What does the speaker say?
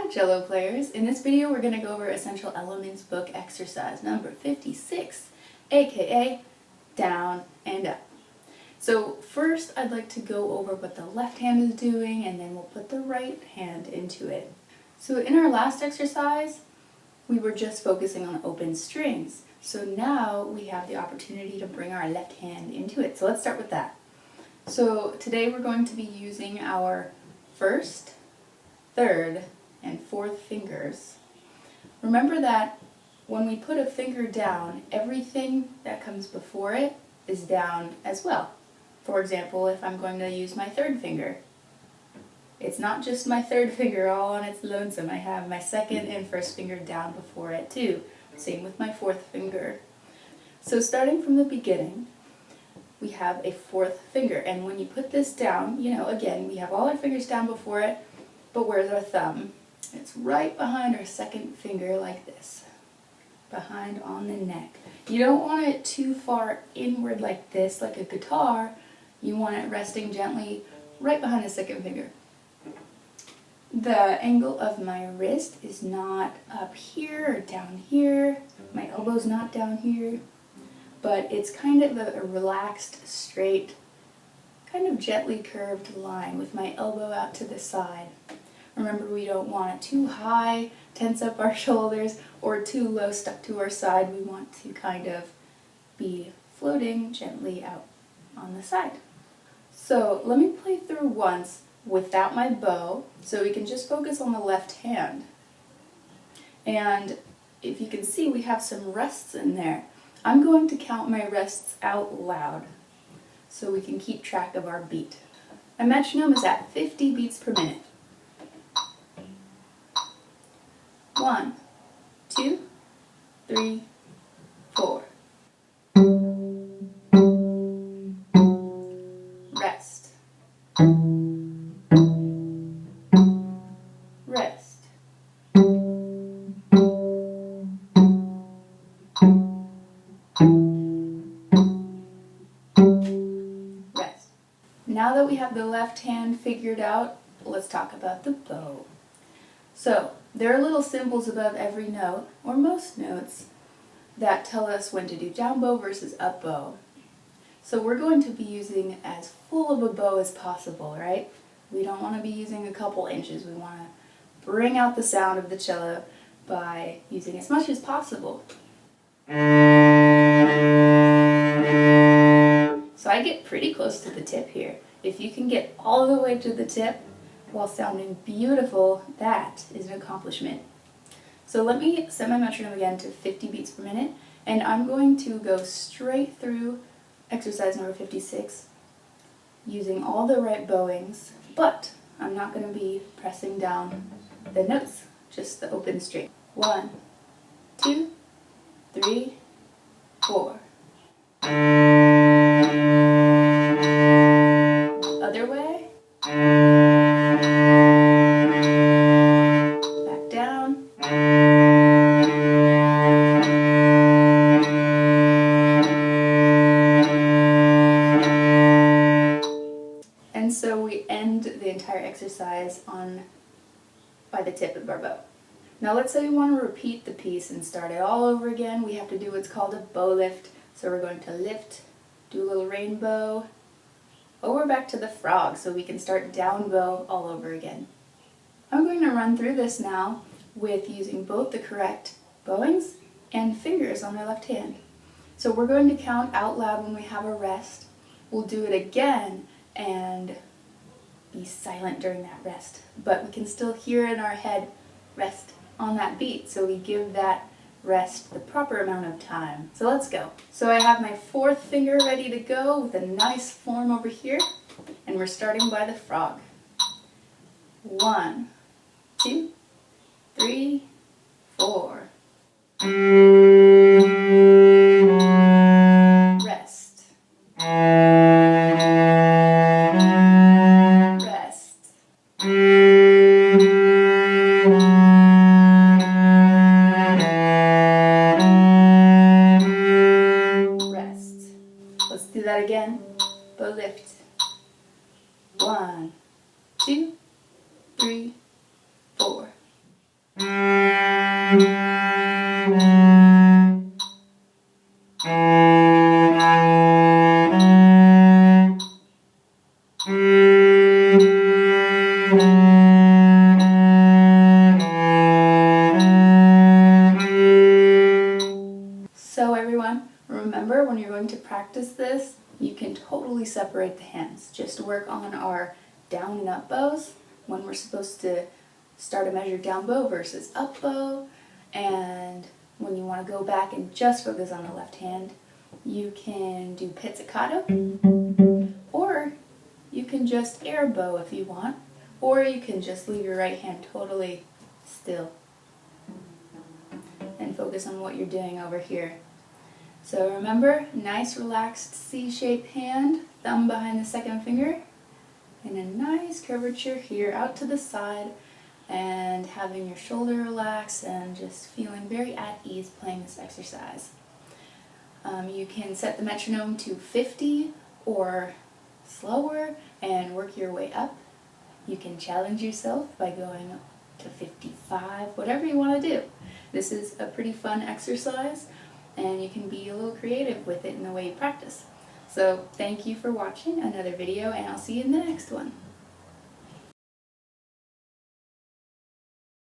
Hi cello players! In this video we're going to go over Essential Elements book exercise number 56, aka down and up. So first I'd like to go over what the left hand is doing and then we'll put the right hand into it. So in our last exercise we were just focusing on open strings. So now we have the opportunity to bring our left hand into it. So let's start with that. So today we're going to be using our first, third, and fourth fingers. Remember that when we put a finger down, everything that comes before it is down as well. For example, if I'm going to use my third finger, it's not just my third finger all on its lonesome. I have my second and first finger down before it too. Same with my fourth finger. So starting from the beginning, we have a fourth finger, and when you put this down, again, we have all our fingers down before it, but where's our thumb? It's right behind our second finger like this, behind on the neck. You don't want it too far inward like this, like a guitar. You want it resting gently right behind the second finger. The angle of my wrist is not up here or down here. My elbow's not down here, but it's kind of a relaxed, straight, kind of gently curved line with my elbow out to the side. Remember, we don't want it too high, tense up our shoulders, or too low, stuck to our side. We want to kind of be floating gently out on the side. So let me play through once without my bow, so we can just focus on the left hand. And if you can see, we have some rests in there. I'm going to count my rests out loud so we can keep track of our beat. My metronome is at 50 beats per minute. 1, 2, 3, 4. Rest. Rest. Rest. Now that we have the left hand figured out, let's talk about the bow. So, there are little symbols above every note, or most notes, that tell us when to do down bow versus up bow. So we're going to be using as full of a bow as possible, right? We don't want to be using a couple inches. We want to bring out the sound of the cello by using as much as possible. So I get pretty close to the tip here. If you can get all the way to the tip while sounding beautiful, that is an accomplishment. So let me set my metronome again to 50 beats per minute, and I'm going to go straight through exercise number 56 using all the right bowings, but I'm not going to be pressing down the notes, just the open string. 1, 2, 3, 4. Other way. Back down. And so we end the entire exercise by the tip of our bow. Now let's say we want to repeat the piece and start it all over again. We have to do what's called a bow lift. So we're going to lift, do a little rainbow, over back to the frog so we can start down bow all over again. I'm going to run through this now with using both the correct bowings and fingers on my left hand. So we're going to count out loud when we have a rest. We'll do it again and be silent during that rest, but we can still hear in our head rest on that beat, so we give that rest the proper amount of time. So let's go. So I have my fourth finger ready to go with a nice form over here, and we're starting by the frog. 1, 2, 3, 4. Rest. Rest. Rest. Let's do that again. Bow lift. 1, 2, 3, 4. So everyone, remember when you're going to practice this, you can totally separate the hands. Just work on our down and up bows when we're supposed to start a measure down bow versus up bow, and when you want to go back and just focus on the left hand, you can do pizzicato, or you can just air bow if you want, or you can just leave your right hand totally still and focus on what you're doing over here. So remember, nice relaxed C-shaped hand, thumb behind the second finger, and a nice curvature here out to the side, and having your shoulder relax and just feeling very at ease playing this exercise. You can set the metronome to 50 or slower and work your way up. You can challenge yourself by going to 55, whatever you want to do. This is a pretty fun exercise, and you can be a little creative with it in the way you practice. So thank you for watching another video, and I'll see you in the next one.